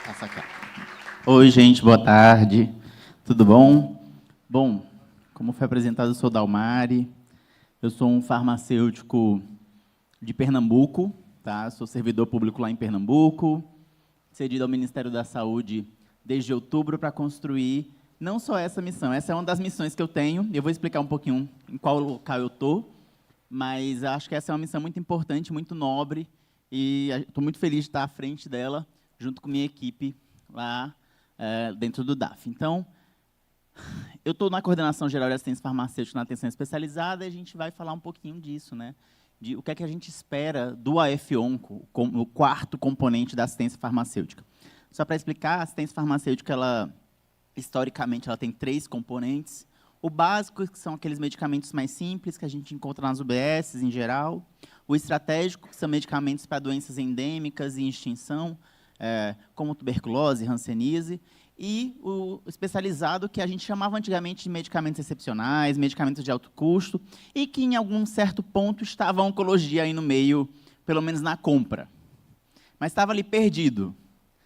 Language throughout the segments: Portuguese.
Passa cá. Oi, gente, boa tarde. Tudo bom? Bom, como foi apresentado, eu sou Dalmari. Eu sou um farmacêutico de Pernambuco, tá? Sou servidor público lá em Pernambuco, cedido ao Ministério da Saúde desde outubro para construir não só essa missão, essa é uma das missões que eu tenho, eu vou explicar um pouquinho em qual local eu estou, mas acho que essa é uma missão muito importante, muito nobre, e estou muito feliz de estar à frente dela, junto com minha equipe lá dentro do DAF. Então, eu estou na Coordenação Geral de Assistência Farmacêutica na Atenção Especializada e a gente vai falar um pouquinho disso, né? De o que é que a gente espera do AF-ONCO, o quarto componente da assistência farmacêutica. Só para explicar, a assistência farmacêutica, historicamente, ela tem 3 componentes. O básico, que são aqueles medicamentos mais simples, que a gente encontra nas UBSs em geral. O estratégico, que são medicamentos para doenças endêmicas e em extinção, como tuberculose, hanseníase. E o especializado, que a gente chamava antigamente de medicamentos excepcionais, medicamentos de alto custo, e que, em algum certo ponto, estava a oncologia aí no meio, pelo menos na compra. Mas estava ali perdido,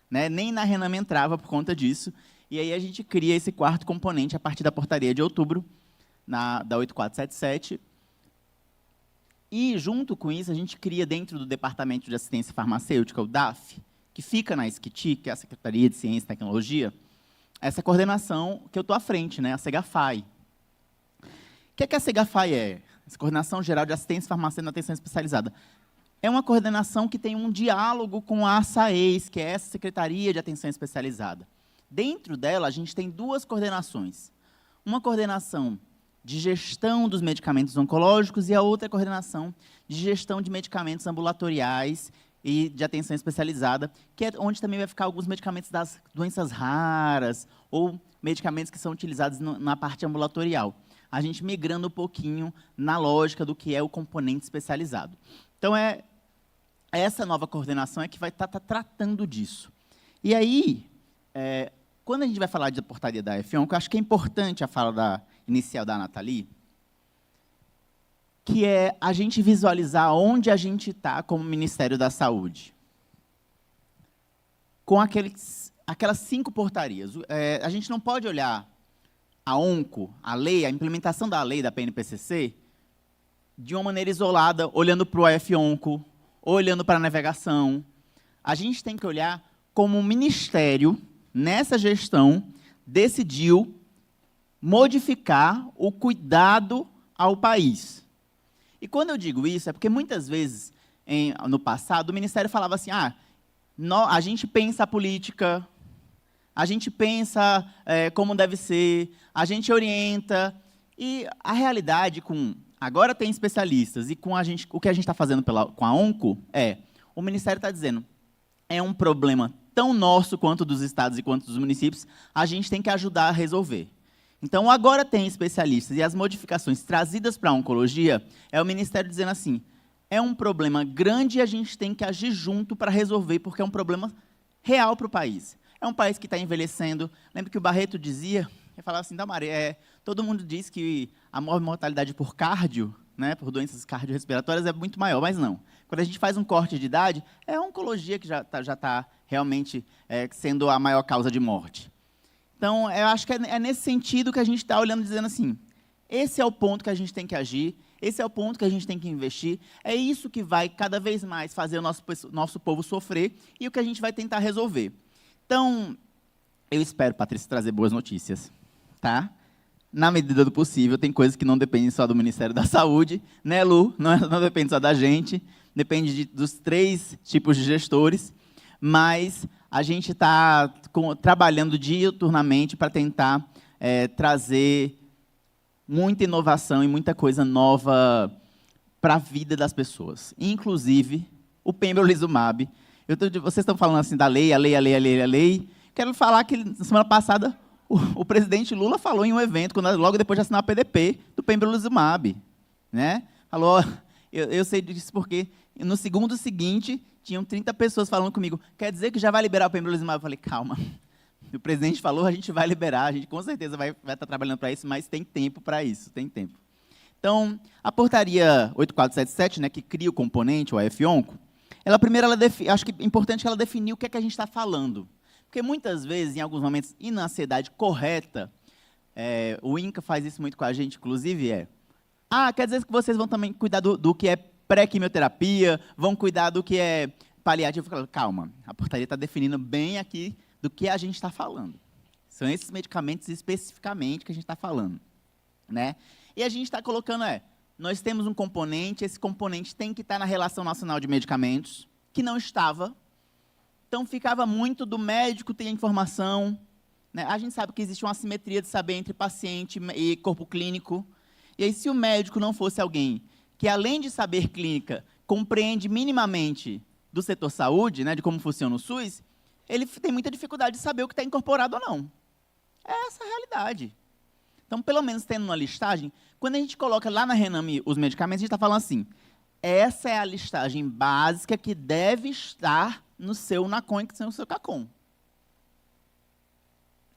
né? Nem na Renam entrava por conta disso. E aí a gente cria esse quarto componente a partir da portaria de outubro, da 8477. E, junto com isso, a gente cria dentro do Departamento de Assistência Farmacêutica, o DAF, que fica na SCTI, que é a Secretaria de Ciência e Tecnologia, essa coordenação que eu estou à frente, né, a SEGAFAI. O que a SEGAFAI é? Essa Coordenação Geral de Assistência Farmacêutica na Atenção Especializada. É uma coordenação que tem um diálogo com a SAES, que é essa Secretaria de Atenção Especializada. Dentro dela, a gente tem 2 coordenações. Uma coordenação de gestão dos medicamentos oncológicos e a outra coordenação de gestão de medicamentos ambulatoriais e de atenção especializada, que é onde também vai ficar alguns medicamentos das doenças raras ou medicamentos que são utilizados na parte ambulatorial. A gente migrando um pouquinho na lógica do que é o componente especializado. Então, essa nova coordenação é que vai estar tratando disso. E aí, quando a gente vai falar de portaria da AF-ONCO, eu acho que é importante a fala inicial da Nathalie, que é a gente visualizar onde a gente está como Ministério da Saúde. Com aquelas 5 portarias. A gente não pode olhar a ONCO, a lei, a implementação da lei da PNPCC, de uma maneira isolada, olhando para o AF-ONCO, olhando para a navegação. A gente tem que olhar como o Ministério, nessa gestão, decidiu modificar o cuidado ao país. E quando eu digo isso, é porque muitas vezes, no passado, o Ministério falava assim, a gente pensa a política, a gente pensa como deve ser, a gente orienta, e a realidade, agora tem especialistas, e com o que a gente está fazendo com a ONCO, o Ministério está dizendo, é um problema tão nosso quanto dos estados e quanto dos municípios, a gente tem que ajudar a resolver. Então, agora tem especialistas, e as modificações trazidas para a oncologia, é o Ministério dizendo assim, é um problema grande e a gente tem que agir junto para resolver, porque é um problema real para o país. É um país que está envelhecendo. Lembra que o Barreto dizia, ele falava assim, Damari, todo mundo diz que a maior mortalidade por cardio, né, por doenças cardiorrespiratórias, é muito maior, mas não. Quando a gente faz um corte de idade, é a oncologia que já está realmente sendo a maior causa de morte. Então, eu acho que é nesse sentido que a gente está olhando, dizendo assim, esse é o ponto que a gente tem que agir, esse é o ponto que a gente tem que investir, é isso que vai cada vez mais fazer o nosso povo sofrer e o que a gente vai tentar resolver. Então, eu espero, Patrícia, trazer boas notícias, tá? Na medida do possível, tem coisas que não dependem só do Ministério da Saúde, né, Lu? Não depende só da gente, depende dos 3 tipos de gestores, mas a gente está trabalhando diuturnamente para tentar trazer muita inovação e muita coisa nova para a vida das pessoas. Inclusive, o pembrolizumab. Vocês estão falando assim da lei, a lei. Quero falar que, na semana passada, o presidente Lula falou em um evento, logo depois de assinar a PDP, do pembrolizumab. Né? Falou, eu sei disso porque no segundo seguinte, tinham 30 pessoas falando comigo, quer dizer que já vai liberar o pembrolizumab? Eu falei, calma, o presidente falou, a gente vai liberar, a gente com certeza vai estar trabalhando para isso, mas tem tempo para isso, tem tempo. Então, a portaria 8477, né, que cria o componente, o AF-ONCO, acho que é importante que ela definir o que é que a gente está falando. Porque muitas vezes, em alguns momentos, e na ansiedade correta, o INCA faz isso muito com a gente, inclusive, quer dizer que vocês vão também cuidar do que é pré-quimioterapia, vão cuidar do que é paliativo. Calma, a portaria está definindo bem aqui do que a gente está falando. São esses medicamentos especificamente que a gente está falando, né? E a gente está colocando, nós temos um componente, esse componente tem que estar na Relação Nacional de Medicamentos, que não estava. Então, ficava muito do médico ter a informação, né? A gente sabe que existe uma assimetria de saber entre paciente e corpo clínico. E aí, se o médico não fosse alguém que, além de saber clínica, compreende minimamente do setor saúde, né, de como funciona o SUS, ele tem muita dificuldade de saber o que está incorporado ou não. É essa a realidade. Então, pelo menos tendo uma listagem, quando a gente coloca lá na Rename os medicamentos, a gente está falando assim, essa é a listagem básica que deve estar no seu NACOM e no seu CACOM.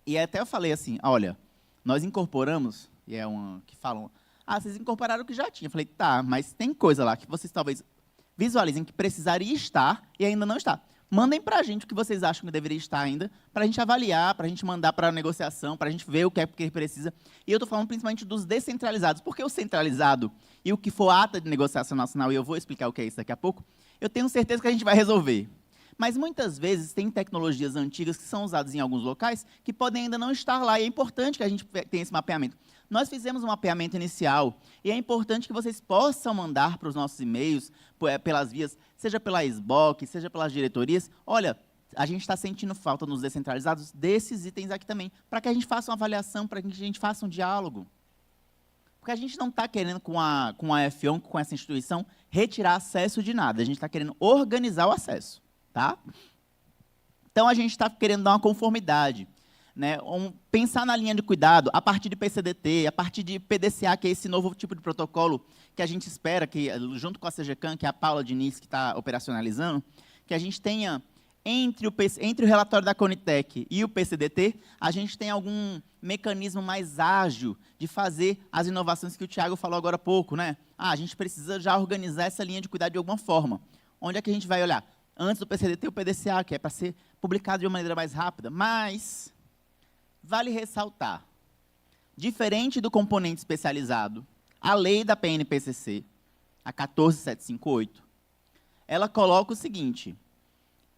E até eu falei assim, olha, nós incorporamos, e é uma que falam, vocês incorporaram o que já tinha. Eu falei, tá, mas tem coisa lá que vocês talvez visualizem que precisaria estar e ainda não está. Mandem para a gente o que vocês acham que deveria estar ainda, para a gente avaliar, para a gente mandar para a negociação, para a gente ver o que é que precisa. E eu estou falando principalmente dos descentralizados, porque o centralizado e o que for ata de negociação nacional, e eu vou explicar o que é isso daqui a pouco, eu tenho certeza que a gente vai resolver. Mas muitas vezes tem tecnologias antigas que são usadas em alguns locais que podem ainda não estar lá, e é importante que a gente tenha esse mapeamento. Nós fizemos um mapeamento inicial, e é importante que vocês possam mandar para os nossos e-mails, pelas vias, seja pela SBOC, seja pelas diretorias, olha, a gente está sentindo falta nos descentralizados desses itens aqui também, para que a gente faça uma avaliação, para que a gente faça um diálogo. Porque a gente não está querendo, com a F1, com essa instituição, retirar acesso de nada, a gente está querendo organizar o acesso. Tá? Então, a gente está querendo dar uma conformidade, né? Pensar na linha de cuidado, a partir de PCDT, a partir de PDCA, que é esse novo tipo de protocolo que a gente espera, que, junto com a CGCAM, que é a Paula Diniz que está operacionalizando, que a gente tenha, entre o relatório da Conitec e o PCDT, a gente tem algum mecanismo mais ágil de fazer as inovações que o Tiago falou agora há pouco, né? A gente precisa já organizar essa linha de cuidado de alguma forma. Onde é que a gente vai olhar? Antes do PCDT, o PDCA, que é para ser publicado de uma maneira mais rápida. Mas, vale ressaltar, diferente do componente especializado, a lei da PNPCC, a 14758, ela coloca o seguinte,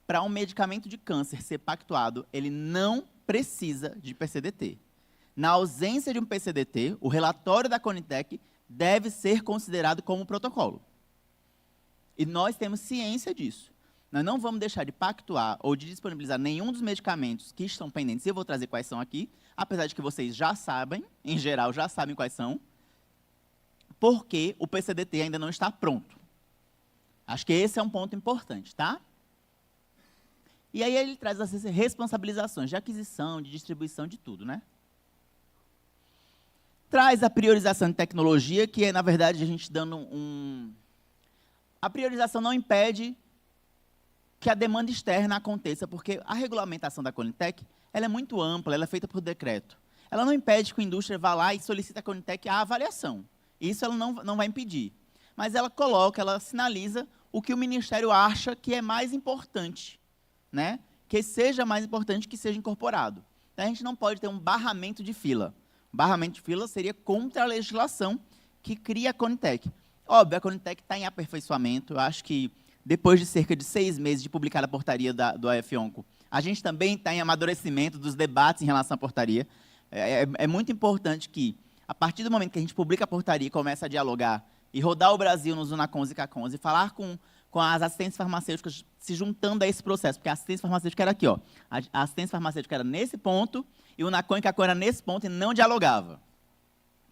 para um medicamento de câncer ser pactuado, ele não precisa de PCDT. Na ausência de um PCDT, o relatório da Conitec deve ser considerado como protocolo. E nós temos ciência disso. Nós não vamos deixar de pactuar ou de disponibilizar nenhum dos medicamentos que estão pendentes. Eu vou trazer quais são aqui, apesar de que vocês já sabem, em geral, já sabem quais são, porque o PCDT ainda não está pronto. Acho que esse é um ponto importante, tá? E aí ele traz as responsabilizações de aquisição, de distribuição, de tudo, né? Traz a priorização de tecnologia, que é, na verdade, a gente dando A priorização não impede que a demanda externa aconteça, porque a regulamentação da Conitec ela é muito ampla, ela é feita por decreto. Ela não impede que a indústria vá lá e solicite à Conitec a avaliação. Isso ela não vai impedir. Mas ela coloca, ela sinaliza o que o Ministério acha que é mais importante, né? Que seja mais importante que seja incorporado. Então, a gente não pode ter um barramento de fila. Barramento de fila seria contra a legislação que cria a Conitec. Óbvio, a Conitec está em aperfeiçoamento, eu acho que depois de cerca de 6 meses de publicar a portaria do AF-ONCO, a gente também está em amadurecimento dos debates em relação à portaria. É muito importante que, a partir do momento que a gente publica a portaria e começa a dialogar, e rodar o Brasil nos UNACONs e CACONs, e falar com as assistentes farmacêuticas se juntando a esse processo, porque a assistência farmacêutica era aqui, ó. A assistência farmacêutica era nesse ponto, e o UNACON e CACON era nesse ponto e não dialogava,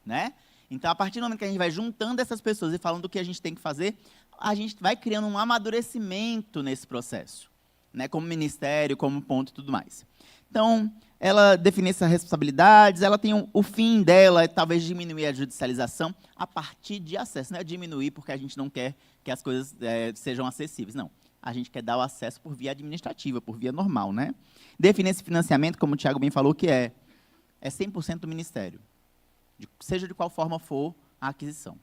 né? Então, a partir do momento que a gente vai juntando essas pessoas e falando do que a gente tem que fazer, a gente vai criando um amadurecimento nesse processo, né, como ministério, como ponto e tudo mais. Então, ela define essas responsabilidades, ela tem o fim dela, é talvez diminuir a judicialização a partir de acesso. Não é diminuir porque a gente não quer que as coisas sejam acessíveis, não. A gente quer dar o acesso por via administrativa, por via normal, né? Define esse financiamento, como o Tiago bem falou, que é 100% do Ministério, seja de qual forma for a aquisição.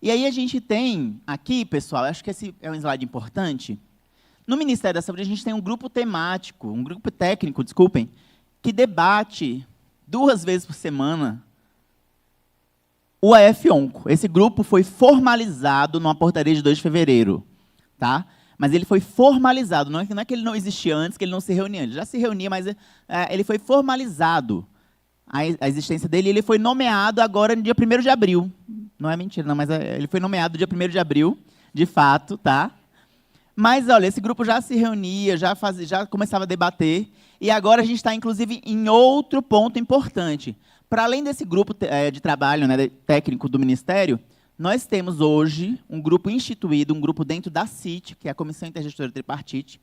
E aí a gente tem aqui, pessoal, acho que esse é um slide importante, No Ministério da Saúde, a gente tem um grupo temático, um grupo técnico, desculpem, que debate 2 vezes por semana o AF-ONCO. Esse grupo foi formalizado numa portaria de 2 de fevereiro, tá? Mas ele foi formalizado, não é que ele não existia antes, que ele não se reunia. Ele já se reunia, mas ele foi formalizado, a existência dele, e ele foi nomeado agora no dia 1º de abril. Não é mentira, não, mas ele foi nomeado no dia 1º de abril, de fato, tá? Mas, olha, esse grupo já se reunia, já começava a debater, e agora a gente está, inclusive, em outro ponto importante. Para além desse grupo de trabalho, né, técnico do Ministério, nós temos hoje um grupo instituído, um grupo dentro da CIT, que é a Comissão Intergestora Tripartite,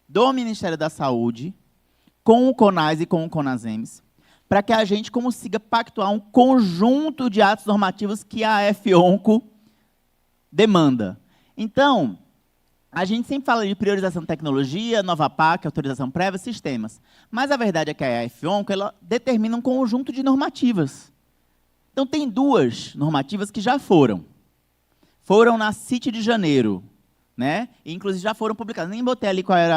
do Ministério da Saúde, com o CONAS e com o CONASEMS, para que a gente consiga pactuar um conjunto de atos normativos que a AF-ONCO demanda. Então, a gente sempre fala de priorização de tecnologia, nova PAC, autorização prévia, sistemas. Mas a verdade é que a AF-ONCO ela determina um conjunto de normativas. Então, tem 2 normativas que já foram. Foram na CIT de janeiro, né? E, inclusive, já foram publicadas. Nem botei ali qual é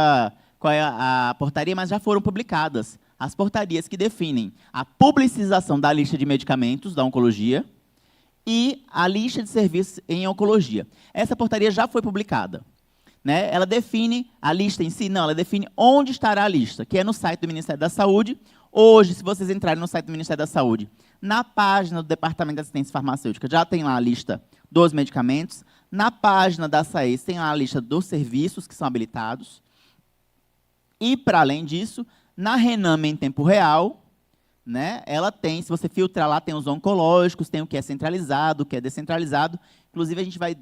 a portaria, mas já foram publicadas. As portarias que definem a publicização da lista de medicamentos da oncologia e a lista de serviços em oncologia. Essa portaria já foi publicada. Né? Ela define a lista em si? Não, ela define onde estará a lista, que é no site do Ministério da Saúde. Hoje, se vocês entrarem no site do Ministério da Saúde, na página do Departamento de Assistência Farmacêutica, já tem lá a lista dos medicamentos. Na página da SAES, tem lá a lista dos serviços que são habilitados. E, para além disso, na Rename em tempo real, né, ela tem, se você filtrar lá, tem os oncológicos, tem o que é centralizado, o que é descentralizado. Inclusive, a gente vai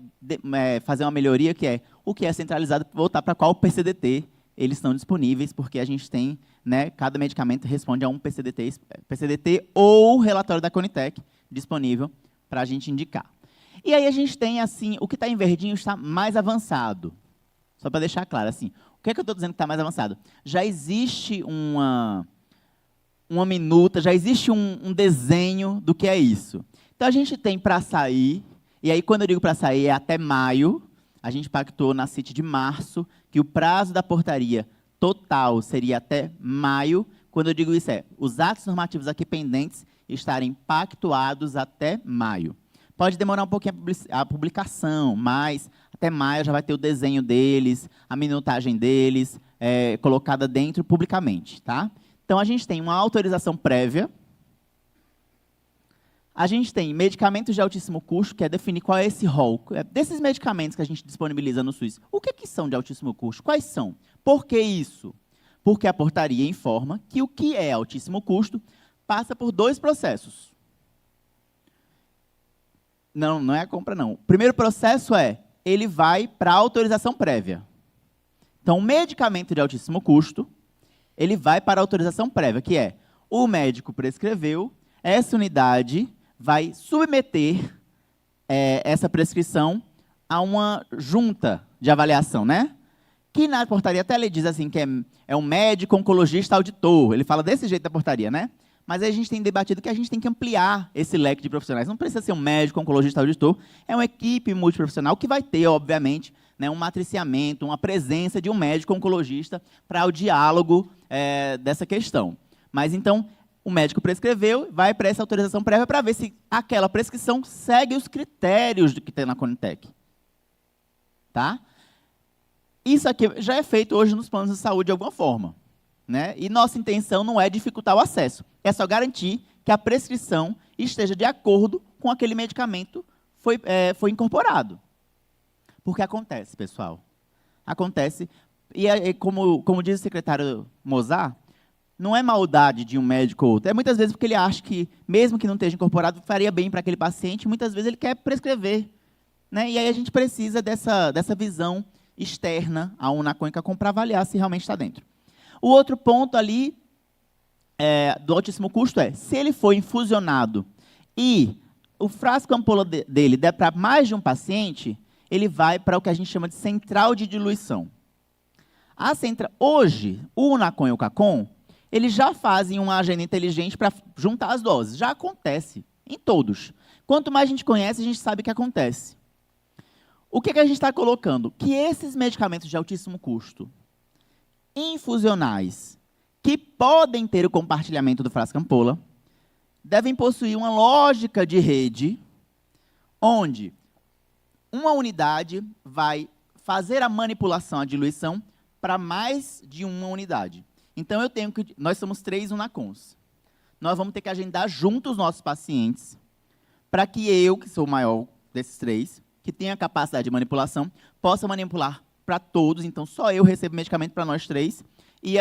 fazer uma melhoria, que é o que é centralizado, voltar para qual PCDT eles estão disponíveis, porque a gente tem, né, cada medicamento responde a um PCDT ou relatório da Conitec disponível para a gente indicar. E aí a gente tem, assim, o que está em verdinho está mais avançado. Só para deixar claro, assim, o que é que eu estou dizendo que está mais avançado? Já existe uma minuta, já existe um desenho do que é isso. Então, a gente tem para sair, e aí, quando eu digo para sair, é até maio. A gente pactou na CIT de março que o prazo da portaria total seria até maio. Quando eu digo isso, os atos normativos aqui pendentes estarem pactuados até maio. Pode demorar um pouquinho a publicação, mas até maio já vai ter o desenho deles, a minutagem deles, colocada dentro publicamente. Tá? Então, a gente tem uma autorização prévia. A gente tem medicamentos de altíssimo custo, que é definir qual é esse rol. Desses medicamentos que a gente disponibiliza no SUS, o que são de altíssimo custo? Quais são? Por que isso? Porque a portaria informa que o que é altíssimo custo passa por 2 processos. Não é a compra, não. O primeiro processo ele vai para a autorização prévia. Então, o medicamento de altíssimo custo, ele vai para a autorização prévia, que é o médico prescreveu, essa unidade vai submeter essa prescrição a uma junta de avaliação, né? Que na portaria até ele diz assim, que é um médico oncologista auditor. Ele fala desse jeito da portaria, né? Mas aí a gente tem debatido que a gente tem que ampliar esse leque de profissionais. Não precisa ser um médico oncologista auditor, é uma equipe multiprofissional que vai ter, obviamente, né, um matriciamento, uma presença de um médico oncologista para o diálogo dessa questão. Mas, então, o médico prescreveu, vai para essa autorização prévia para ver se aquela prescrição segue os critérios do que tem na Conitec. Tá? Isso aqui já é feito hoje nos planos de saúde de alguma forma. Né? E nossa intenção não é dificultar o acesso, é só garantir que a prescrição esteja de acordo com aquele medicamento que foi incorporado. Porque acontece, pessoal. Acontece, e como diz o secretário Mozart, não é maldade de um médico ou outro, é muitas vezes porque ele acha que, mesmo que não esteja incorporado, faria bem para aquele paciente, muitas vezes ele quer prescrever. Né? E aí a gente precisa dessa visão externa à Unaconca para avaliar se realmente está dentro. O outro ponto ali do altíssimo custo se ele for infusionado e o frasco ampola dele der para mais de um paciente, ele vai para o que a gente chama de central de diluição. Hoje, o Unacon e o Cacon, eles já fazem uma agenda inteligente para juntar as doses. Já acontece em todos. Quanto mais a gente conhece, a gente sabe que acontece. O que a gente está colocando? Que esses medicamentos de altíssimo custo, infusionais, que podem ter o compartilhamento do frasco ampola, devem possuir uma lógica de rede, onde uma unidade vai fazer a manipulação, a diluição, para mais de uma unidade. Então, nós somos 3 Unacons. Nós vamos ter que agendar juntos os nossos pacientes, para que eu, que sou o maior desses 3, que tenha capacidade de manipulação, possa manipular para todos. Então, só eu recebo medicamento para nós 3, e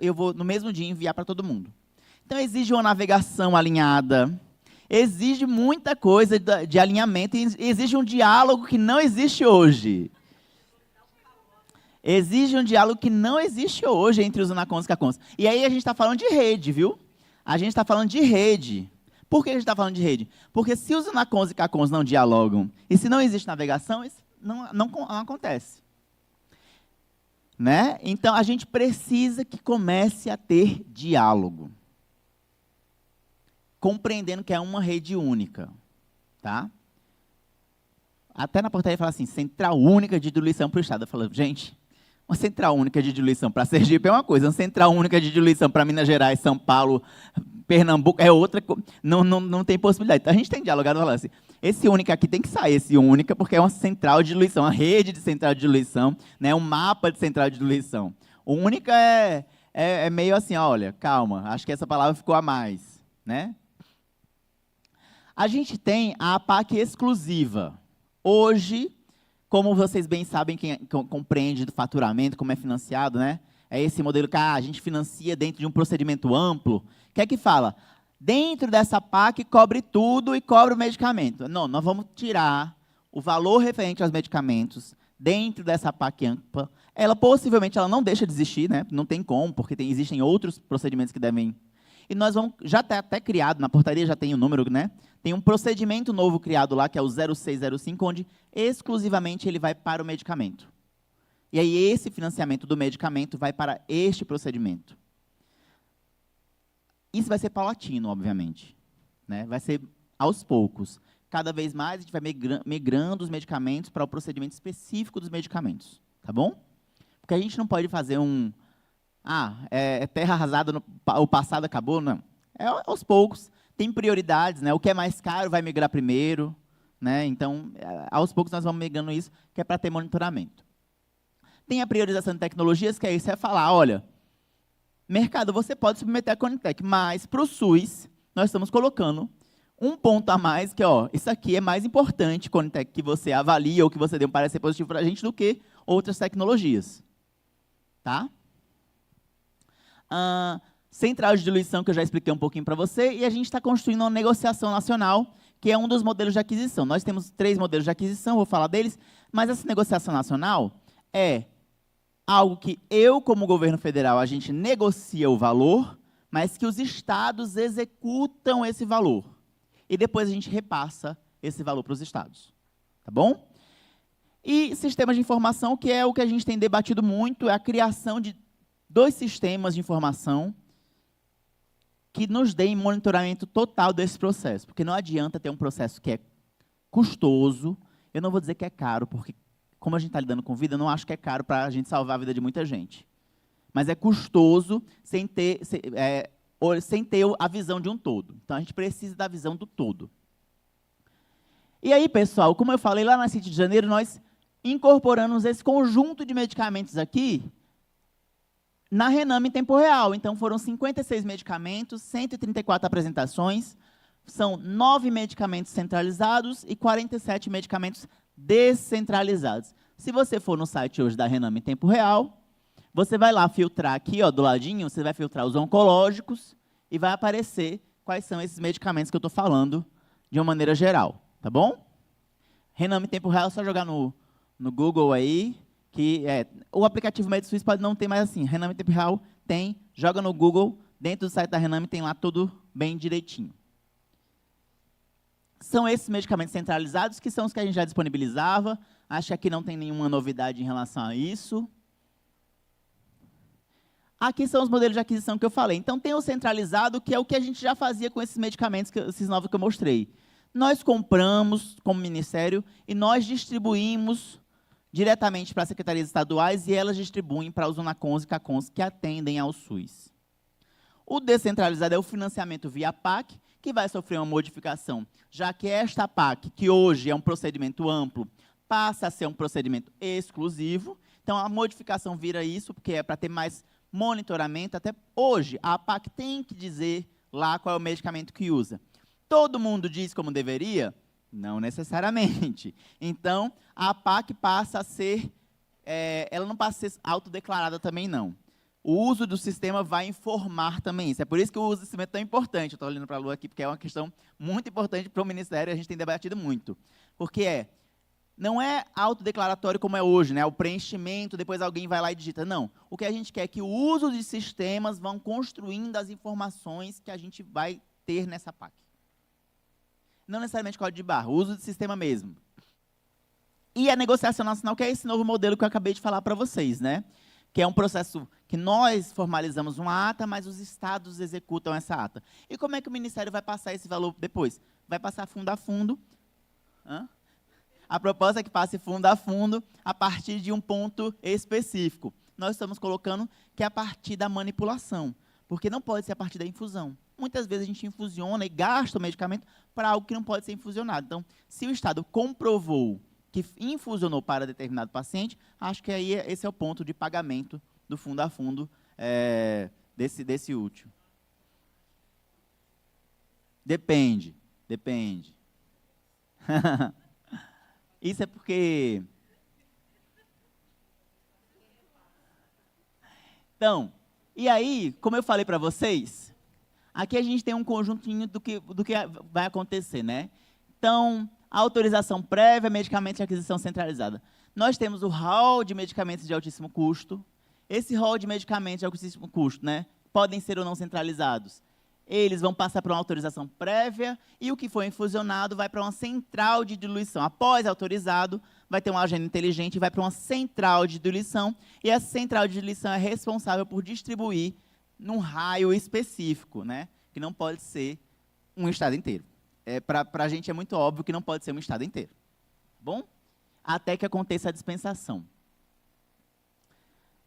eu vou, no mesmo dia, enviar para todo mundo. Então, exige uma navegação alinhada, exige muita coisa de alinhamento, e exige um diálogo que não existe hoje. Exige um diálogo que não existe hoje entre os Unacons e Cacons. E aí a gente está falando de rede, viu? A gente está falando de rede. Por que a gente está falando de rede? Porque se os Unacons e Cacons não dialogam, e se não existe navegação, isso não acontece. Né? Então, a gente precisa que comece a ter diálogo. Compreendendo que é uma rede única. Tá? Até na portaria fala assim, central única de diluição para o Estado. Eu falo, gente, uma central única de diluição para Sergipe é uma coisa, uma central única de diluição para Minas Gerais, São Paulo, Pernambuco é outra coisa. Não tem possibilidade. Então, a gente tem dialogado falando assim, esse única aqui tem que sair, esse única, porque é uma central de diluição, uma rede de central de diluição, né, um mapa de central de diluição. O única é meio assim, olha, calma, acho que essa palavra ficou a mais. Né? A gente tem a APAC exclusiva. Hoje, como vocês bem sabem, quem compreende do faturamento, como é financiado, né? É esse modelo que a gente financia dentro de um procedimento amplo. O que é que fala? Dentro dessa PAC, cobre tudo e cobre o medicamento. Não, nós vamos tirar o valor referente aos medicamentos dentro dessa PAC ampla. Ela possivelmente não deixa de existir, né? Não tem como, porque existem outros procedimentos que devem... E nós vamos, já está até criado, na portaria já tem o número, né? Tem um procedimento novo criado lá, que é o 0605, onde exclusivamente ele vai para o medicamento. E aí esse financiamento do medicamento vai para este procedimento. Isso vai ser paulatino, obviamente. Né? Vai ser aos poucos. Cada vez mais a gente vai migrando os medicamentos para o procedimento específico dos medicamentos. Tá bom? Porque a gente não pode fazer é terra arrasada, o passado acabou, não. É aos poucos. Tem prioridades, né? O que é mais caro vai migrar primeiro. Né? Então, aos poucos nós vamos migrando isso, que é para ter monitoramento. Tem a priorização de tecnologias, que é isso, é falar, olha, mercado, você pode submeter a Conitec, mas para o SUS, nós estamos colocando um ponto a mais, que isso aqui é mais importante, Conitec, que você avalie ou que você dê um parecer positivo para a gente do que outras tecnologias. Tá? Central de diluição, que eu já expliquei um pouquinho para você, e a gente está construindo uma negociação nacional, que é um dos modelos de aquisição. Nós temos 3 modelos de aquisição, vou falar deles, mas essa negociação nacional é algo que eu, como governo federal, a gente negocia o valor, mas que os estados executam esse valor. E depois a gente repassa esse valor para os estados. Tá bom? E sistemas de informação, que é o que a gente tem debatido muito, é a criação de 2 sistemas de informação que nos deem monitoramento total desse processo. Porque não adianta ter um processo que é custoso, eu não vou dizer que é caro, porque como a gente está lidando com vida, eu não acho que é caro para a gente salvar a vida de muita gente. Mas é custoso sem ter a visão de um todo. Então, a gente precisa da visão do todo. E aí, pessoal, como eu falei, lá na City de Janeiro, nós incorporamos esse conjunto de medicamentos aqui na Rename em tempo real. Então, foram 56 medicamentos, 134 apresentações, são 9 medicamentos centralizados e 47 medicamentos descentralizados. Se você for no site hoje da Rename em tempo real, você vai lá filtrar aqui, do ladinho, você vai filtrar os oncológicos e vai aparecer quais são esses medicamentos que eu estou falando de uma maneira geral, tá bom? Rename em tempo real, é só jogar no Google aí, que o aplicativo MedSuisse pode não ter mais assim, Rename em tempo real tem, joga no Google, dentro do site da Rename tem lá tudo bem direitinho. São esses medicamentos centralizados, que são os que a gente já disponibilizava. Acho que aqui não tem nenhuma novidade em relação a isso. Aqui são os modelos de aquisição que eu falei. Então, tem o centralizado, que é o que a gente já fazia com esses medicamentos, esses novos que eu mostrei. Nós compramos, como Ministério, e nós distribuímos diretamente para as secretarias estaduais e elas distribuem para os UNACONs e CACONs que atendem ao SUS. O descentralizado é o financiamento via PAC, que vai sofrer uma modificação, já que esta PAC, que hoje é um procedimento amplo, passa a ser um procedimento exclusivo. Então, a modificação vira isso, porque é para ter mais monitoramento. Até hoje, a PAC tem que dizer lá qual é o medicamento que usa. Todo mundo diz como deveria? Não necessariamente. Então, a PAC passa a ser, ela não passa a ser autodeclarada também, não. O uso do sistema vai informar também isso. É por isso que o uso do sistema é tão importante. Eu estou olhando para a Lu aqui, porque é uma questão muito importante para o Ministério, a gente tem debatido muito. Porque não é autodeclaratório como é hoje, né? O preenchimento, depois alguém vai lá e digita. Não. O que a gente quer é que o uso de sistemas vão construindo as informações que a gente vai ter nessa PAC. Não necessariamente código de barra, o uso de sistema mesmo. E a negociação nacional, que é esse novo modelo que eu acabei de falar para vocês, né? Que é um processo que nós formalizamos uma ata, mas os estados executam essa ata. E como é que o Ministério vai passar esse valor depois? Vai passar fundo a fundo. A proposta é que passe fundo a fundo a partir de um ponto específico. Nós estamos colocando que é a partir da manipulação, porque não pode ser a partir da infusão. Muitas vezes a gente infusiona e gasta o medicamento para algo que não pode ser infusionado. Então, se o Estado comprovou que infusionou para determinado paciente, acho que aí esse é o ponto de pagamento do fundo a fundo desse útil. Depende. Isso é porque... Então, e aí, como eu falei para vocês, aqui a gente tem um conjuntinho do que vai acontecer, né? Então, autorização prévia, medicamentos de aquisição centralizada. Nós temos o hall de medicamentos de altíssimo custo. Esse hall de medicamentos de altíssimo custo, né, podem ser ou não centralizados. Eles vão passar por uma autorização prévia e o que foi infusionado vai para uma central de diluição. Após autorizado, vai ter uma agenda inteligente e vai para uma central de diluição. E essa central de diluição é responsável por distribuir num raio específico, né, que não pode ser um estado inteiro. Para a gente é muito óbvio que não pode ser um estado inteiro. Bom? Até que aconteça a dispensação.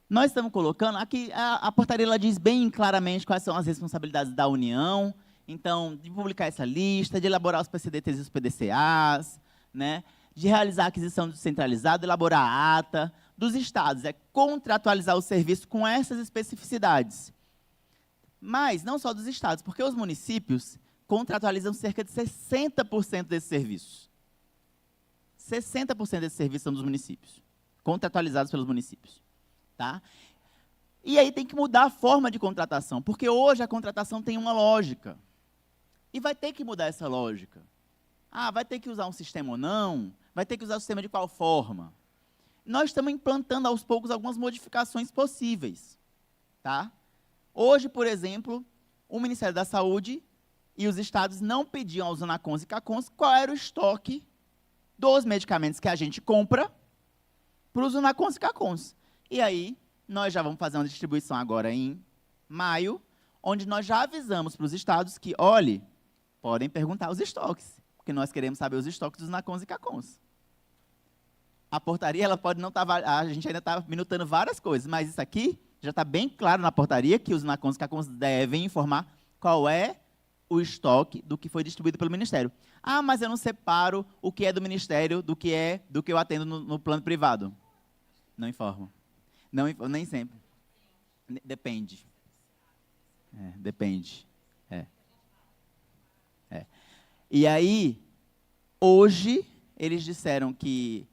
Nós estamos colocando, aqui a portaria ela diz bem claramente quais são as responsabilidades da União, então, de publicar essa lista, de elaborar os PCDTs e os PDCAs, né, de realizar a aquisição descentralizada, elaborar a ata, dos estados, contratualizar o serviço com essas especificidades. Mas não só dos estados, porque os municípios contratualizam cerca de 60% desses serviços. 60% desses serviços são dos municípios, contratualizados pelos municípios. Tá? E aí tem que mudar a forma de contratação, porque hoje a contratação tem uma lógica. E vai ter que mudar essa lógica. Vai ter que usar um sistema ou não? Vai ter que usar o sistema de qual forma? Nós estamos implantando aos poucos algumas modificações possíveis. Tá? Hoje, por exemplo, o Ministério da Saúde e os estados não pediam aos UNACONs e CACONs qual era o estoque dos medicamentos que a gente compra para os UNACONs e CACONs. E aí, nós já vamos fazer uma distribuição agora em maio, onde nós já avisamos para os estados que, olhe, podem perguntar os estoques, porque nós queremos saber os estoques dos NACONs e CACONs. A portaria, ela pode não estar... a gente ainda está minutando várias coisas, mas isso aqui já está bem claro na portaria que os NACONs e CACONs devem informar qual é o estoque do que foi distribuído pelo Ministério. Mas eu não separo o que é do Ministério do que eu atendo no plano privado. Não informo. Não, nem sempre. Depende. Depende. E aí, hoje, eles disseram que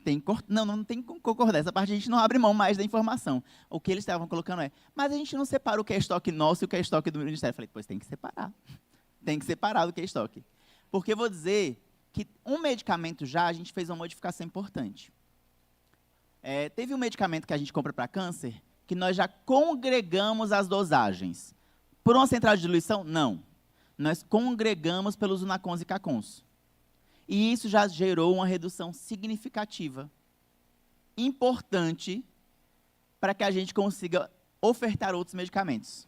tem... Não tem como concordar. Essa parte a gente não abre mão mais da informação. O que eles estavam colocando mas a gente não separa o que é estoque nosso e o que é estoque do Ministério. Eu falei, pois tem que separar. Tem que separar o que é estoque. Porque eu vou dizer que um medicamento a gente fez uma modificação importante. Teve um medicamento que a gente compra para câncer, que nós já congregamos as dosagens. Por uma central de diluição? Não. Nós congregamos pelos UNACONs e CACONs. E isso já gerou uma redução significativa, importante, para que a gente consiga ofertar outros medicamentos.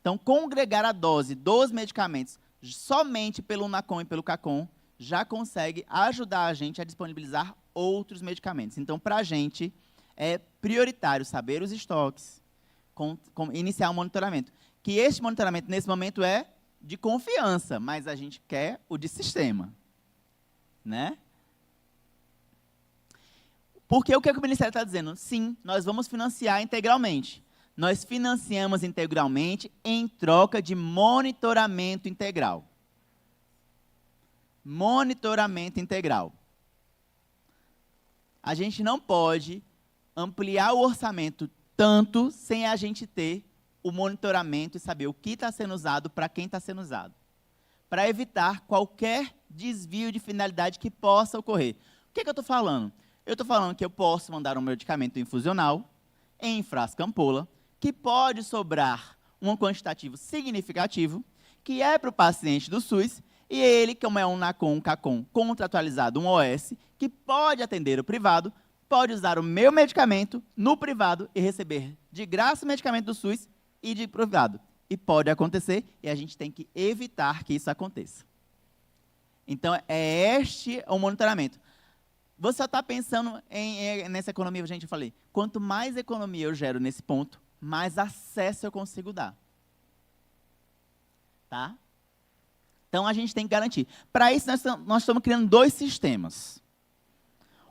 Então, congregar a dose dos medicamentos somente pelo UNACON e pelo CACON já consegue ajudar a gente a disponibilizar outros medicamentos. Então, para a gente, é prioritário saber os estoques, iniciar um monitoramento. Que este monitoramento, nesse momento, é de confiança, mas a gente quer o de sistema. Né? Porque o que o Ministério está dizendo? Sim, nós vamos financiar integralmente. Nós financiamos integralmente em troca de monitoramento integral. Monitoramento integral. A gente não pode ampliar o orçamento tanto sem a gente ter o monitoramento e saber o que está sendo usado, para quem está sendo usado. Para evitar qualquer desvio de finalidade que possa ocorrer. O que eu estou falando? Eu estou falando que eu posso mandar um medicamento infusional em frasco ampola, que pode sobrar um quantitativo significativo, que é para o paciente do SUS, e ele, como é um NACOM, um CACOM contratualizado, um OS, que pode atender o privado, pode usar o meu medicamento no privado e receber de graça o medicamento do SUS e de privado. E pode acontecer, e a gente tem que evitar que isso aconteça. Então, é este o monitoramento. Você está pensando nessa economia, gente, eu falei, quanto mais economia eu gero nesse ponto, mais acesso eu consigo dar. Tá? Então, a gente tem que garantir. Para isso, nós estamos criando 2 sistemas.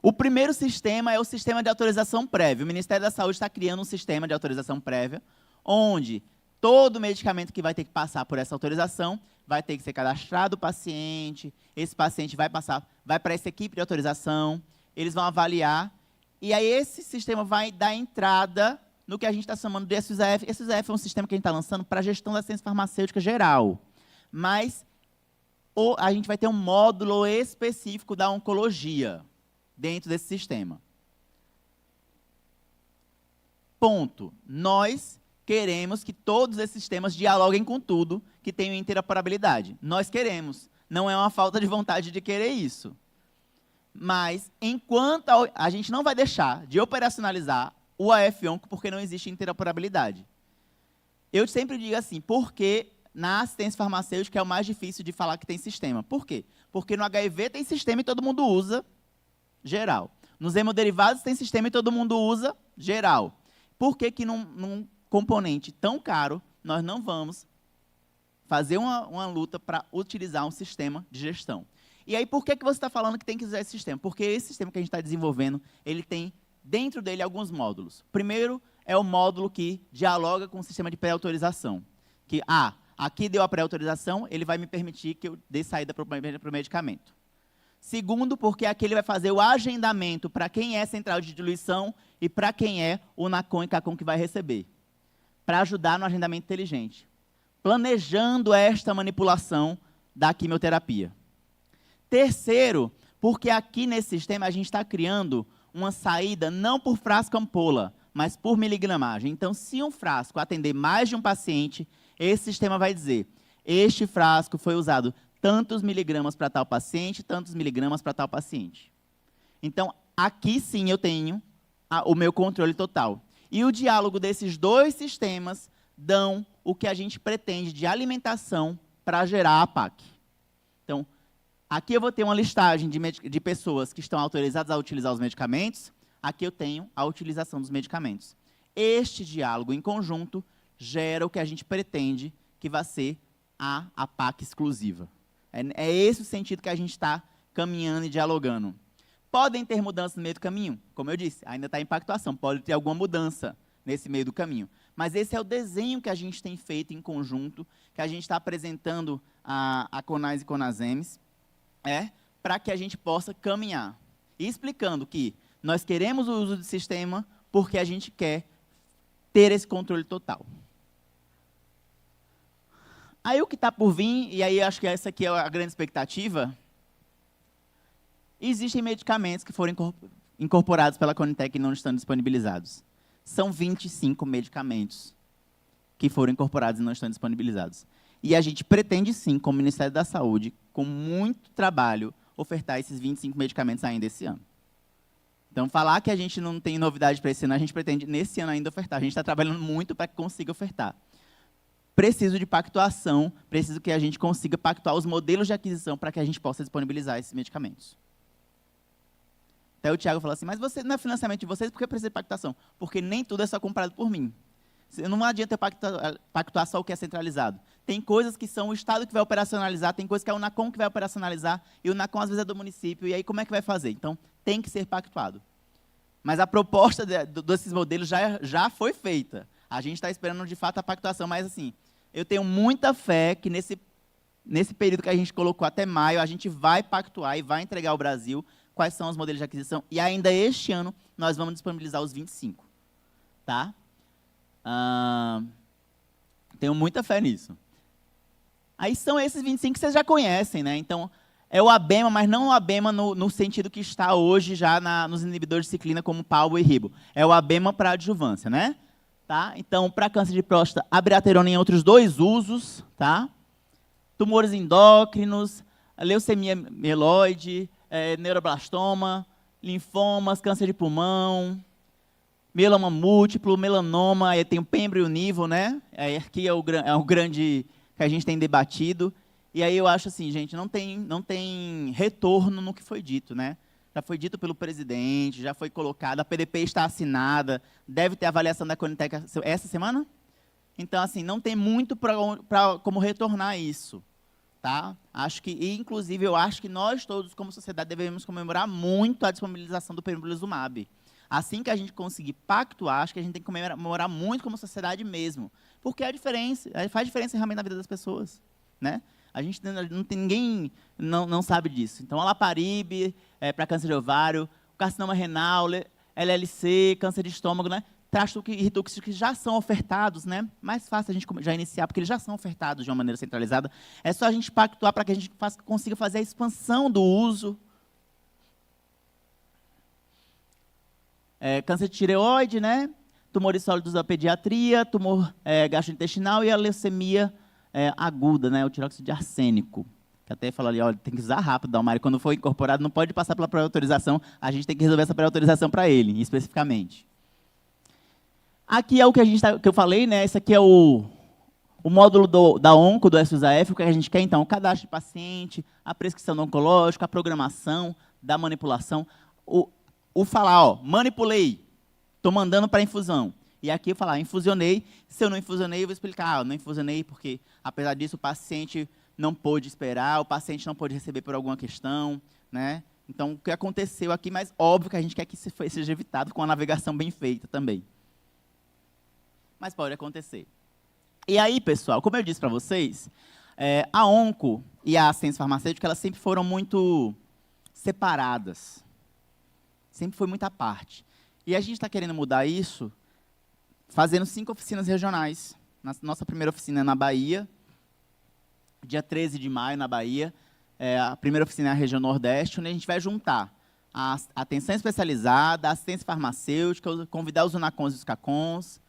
O primeiro sistema é o sistema de autorização prévia. O Ministério da Saúde está criando um sistema de autorização prévia, onde todo medicamento que vai ter que passar por essa autorização vai ter que ser cadastrado o paciente, esse paciente vai para essa equipe de autorização, eles vão avaliar, e aí esse sistema vai dar entrada no que a gente está chamando de SUSEF. SUSEF é um sistema que a gente está lançando para a gestão da ciência farmacêutica geral, mas a gente vai ter um módulo específico da oncologia dentro desse sistema. Ponto. Nós queremos que todos esses sistemas dialoguem com tudo, que tenham interoperabilidade. Nós queremos. Não é uma falta de vontade de querer isso. Mas, enquanto a gente não vai deixar de operacionalizar o AF-ONCO, porque não existe interoperabilidade. Eu sempre digo assim, porque na assistência farmacêutica é o mais difícil de falar que tem sistema. Por quê? Porque no HIV tem sistema e todo mundo usa geral. Nos hemoderivados tem sistema e todo mundo usa geral. Por que num componente tão caro, nós não vamos fazer uma luta para utilizar um sistema de gestão? E aí, por que você está falando que tem que usar esse sistema? Porque esse sistema que a gente está desenvolvendo, ele tem dentro dele alguns módulos. O primeiro é o módulo que dialoga com o sistema de pré-autorização. Que, aqui deu a pré-autorização, ele vai me permitir que eu dê saída para o medicamento. Segundo, porque aqui ele vai fazer o agendamento para quem é central de diluição e para quem é o NACOM e CACOM que vai receber. Para ajudar no agendamento inteligente. Planejando esta manipulação da quimioterapia. Terceiro, porque aqui nesse sistema a gente está criando uma saída não por frasco ampola, mas por miligramagem. Então, se um frasco atender mais de um paciente, esse sistema vai dizer, este frasco foi usado tantos miligramas para tal paciente, tantos miligramas para tal paciente. Então, aqui sim eu tenho o meu controle total. E o diálogo desses 2 sistemas dão o que a gente pretende de alimentação para gerar a PAC. Então, aqui eu vou ter uma listagem de pessoas que estão autorizadas a utilizar os medicamentos, aqui eu tenho a utilização dos medicamentos. Este diálogo em conjunto gera o que a gente pretende que vai ser a PAC exclusiva. É esse o sentido que a gente está caminhando e dialogando. Podem ter mudanças no meio do caminho? Como eu disse, ainda está em pactuação, pode ter alguma mudança nesse meio do caminho. Mas esse é o desenho que a gente tem feito em conjunto, que a gente está apresentando a CONAS e CONASEMS, para que a gente possa caminhar. E explicando que nós queremos o uso do sistema porque a gente quer ter esse controle total. Aí o que está por vir, e aí acho que essa aqui é a grande expectativa, existem medicamentos que foram incorporados pela Conitec e não estão disponibilizados. São 25 medicamentos que foram incorporados e não estão disponibilizados. E a gente pretende sim, como Ministério da Saúde, com muito trabalho, ofertar esses 25 medicamentos ainda esse ano. Então, falar que a gente não tem novidade para esse ano, a gente pretende nesse ano ainda ofertar. A gente está trabalhando muito para que consiga ofertar. Preciso de pactuação, preciso que a gente consiga pactuar os modelos de aquisição para que a gente possa disponibilizar esses medicamentos. Até o Thiago falou assim, mas você, não é financiamento de vocês, por que precisa de pactuação? Porque nem tudo é só comprado por mim. Não adianta eu pactuar só o que é centralizado. Tem coisas que são o Estado que vai operacionalizar, tem coisas que é o NACOM que vai operacionalizar, e o NACOM às vezes é do município, e aí como é que vai fazer? Então, tem que ser pactuado. Mas a proposta desses modelos já foi feita. A gente está esperando, de fato, a pactuação, mas, assim, eu tenho muita fé que nesse período que a gente colocou até maio, a gente vai pactuar e vai entregar ao Brasil quais são os modelos de aquisição, e ainda este ano nós vamos disponibilizar os 25. Tá? Tenho muita fé nisso. Aí são esses 25 que vocês já conhecem, né? Então, é o ABEMA, mas não o ABEMA no sentido que está hoje já nos inibidores de ciclina, como palbo e ribo. É o ABEMA para adjuvância, né? Tá? Então, para câncer de próstata, abiraterona em outros 2 usos, tá? Tumores endócrinos, leucemia mieloide, neuroblastoma, linfomas, câncer de pulmão, mieloma múltiplo, melanoma, aí tem o pembro e o nivo, né? Aqui é o grande que a gente tem debatido. E aí eu acho assim, gente, não tem retorno no que foi dito, né? Já foi dito pelo presidente, já foi colocado, a PDP está assinada, deve ter avaliação da Conitec essa semana? Então, assim, não tem muito como retornar isso. Tá? Inclusive, eu acho que nós todos, como sociedade, devemos comemorar muito a disponibilização do pembrolizumab. Assim que a gente conseguir pactuar, acho que a gente tem que comemorar muito como sociedade mesmo. Porque faz diferença realmente na vida das pessoas. Né? A gente não tem ninguém não sabe disso. Então, alaparib, para câncer de ovário, carcinoma renal, LLC, câncer de estômago, né? Traços irritúxicos que já são ofertados, né? Mais fácil a gente já iniciar, porque eles já são ofertados de uma maneira centralizada. É só a gente pactuar para que a gente consiga fazer a expansão do uso. Câncer de tireoide, né? Tumores sólidos da pediatria, tumor gastrointestinal e a leucemia aguda, né? O tiróxido de arsênico. Que até fala ali, olha, tem que usar rápido, Dalmário. Quando for incorporado, não pode passar pela pré-autorização. A gente tem que resolver essa pré-autorização para ele, especificamente. Aqui é o que eu falei, né? Esse aqui é o módulo da ONCO, do SUSAF, o que a gente quer, então, o cadastro de paciente, a prescrição do oncológico, a programação da manipulação, o falar, ó, manipulei, estou mandando para infusão. E aqui eu falar, infusionei, se eu não infusionei, eu vou explicar, não infusionei porque, apesar disso, o paciente não pôde esperar, o paciente não pôde receber por alguma questão, né? Então, o que aconteceu aqui, mas óbvio que a gente quer que isso seja evitado com a navegação bem feita também. Mas pode acontecer. E aí, pessoal, como eu disse para vocês, a onco e a ciência farmacêutica, elas sempre foram muito separadas. Sempre foi muito à parte. E a gente está querendo mudar isso fazendo 5 oficinas regionais. Nossa primeira oficina é na Bahia, dia 13 de maio, na Bahia. A primeira oficina é a região Nordeste, onde a gente vai juntar a atenção especializada, a assistência farmacêutica, convidar os UNACONs e os CACONs,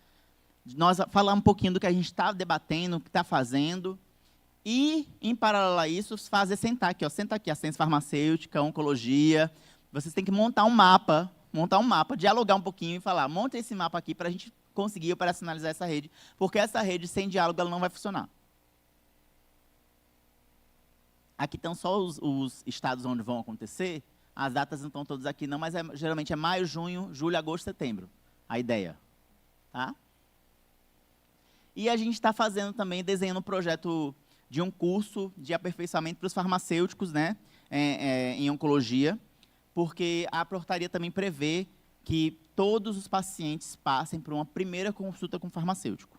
nós falar um pouquinho do que a gente está debatendo, o que está fazendo, e, em paralelo a isso, sentar aqui, ó, senta aqui, assistência farmacêutica, oncologia. Vocês têm que montar um mapa, dialogar um pouquinho e falar, monta esse mapa aqui para a gente conseguir operacionalizar essa rede, porque essa rede, sem diálogo, ela não vai funcionar. Aqui estão só os estados onde vão acontecer, as datas não estão todas aqui não, mas geralmente é maio, junho, julho, agosto, setembro, a ideia. Tá? E a gente está fazendo também, desenhando um projeto de um curso de aperfeiçoamento para os farmacêuticos, né, em oncologia, porque a portaria também prevê que todos os pacientes passem por uma primeira consulta com o farmacêutico.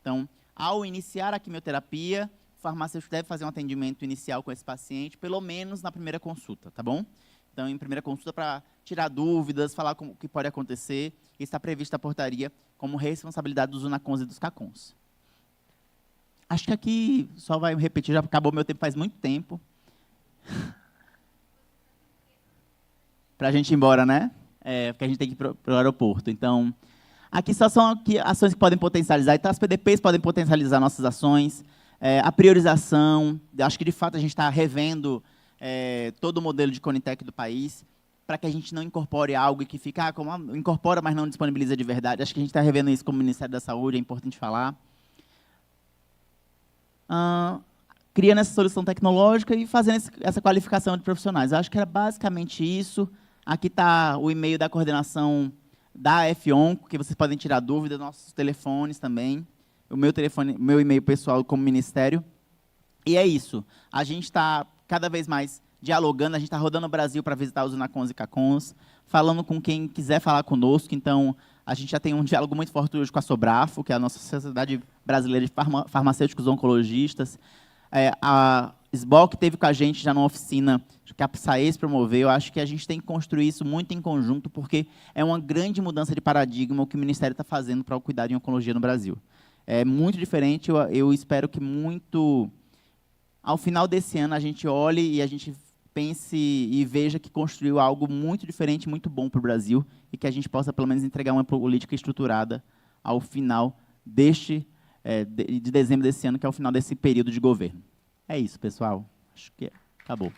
Então, ao iniciar a quimioterapia, o farmacêutico deve fazer um atendimento inicial com esse paciente, pelo menos na primeira consulta, tá bom? Então, em primeira consulta, para tirar dúvidas, falar o que pode acontecer, e está prevista a portaria como responsabilidade dos UNACONs e dos CACONs. Acho que aqui, só vai repetir, já acabou meu tempo faz muito tempo. Para a gente ir embora, né? Porque a gente tem que ir para o aeroporto. Então, aqui só são ações que podem potencializar. Então, as PDPs podem potencializar nossas ações. A priorização, acho que, de fato, a gente está revendo todo o modelo de Conitec do país, para que a gente não incorpore algo que fica, incorpora, mas não disponibiliza de verdade. Acho que a gente está revendo isso como Ministério da Saúde, é importante falar. Criando essa solução tecnológica e fazendo essa qualificação de profissionais. Eu acho que era basicamente isso. Aqui está o e-mail da coordenação da F-Onco, que vocês podem tirar dúvidas, nossos telefones também, o meu telefone, meu e-mail pessoal como ministério. E é isso. A gente está cada vez mais dialogando, a gente está rodando o Brasil para visitar os UNACONs e CACONs, falando com quem quiser falar conosco. Então, a gente já tem um diálogo muito forte hoje com a Sobrafo, que é a nossa Sociedade Brasileira de Farmacêuticos Oncologistas. A SBOC teve com a gente já numa oficina que a PSAES promoveu. Eu acho que a gente tem que construir isso muito em conjunto, porque é uma grande mudança de paradigma o que o Ministério está fazendo para o cuidado em oncologia no Brasil. É muito diferente, eu espero que muito... Ao final desse ano, a gente olhe e a gente pense e veja que construiu algo muito diferente, muito bom para o Brasil, e que a gente possa, pelo menos, entregar uma política estruturada ao final de dezembro desse ano, que é o final desse período de governo. É isso, pessoal. Acho que acabou.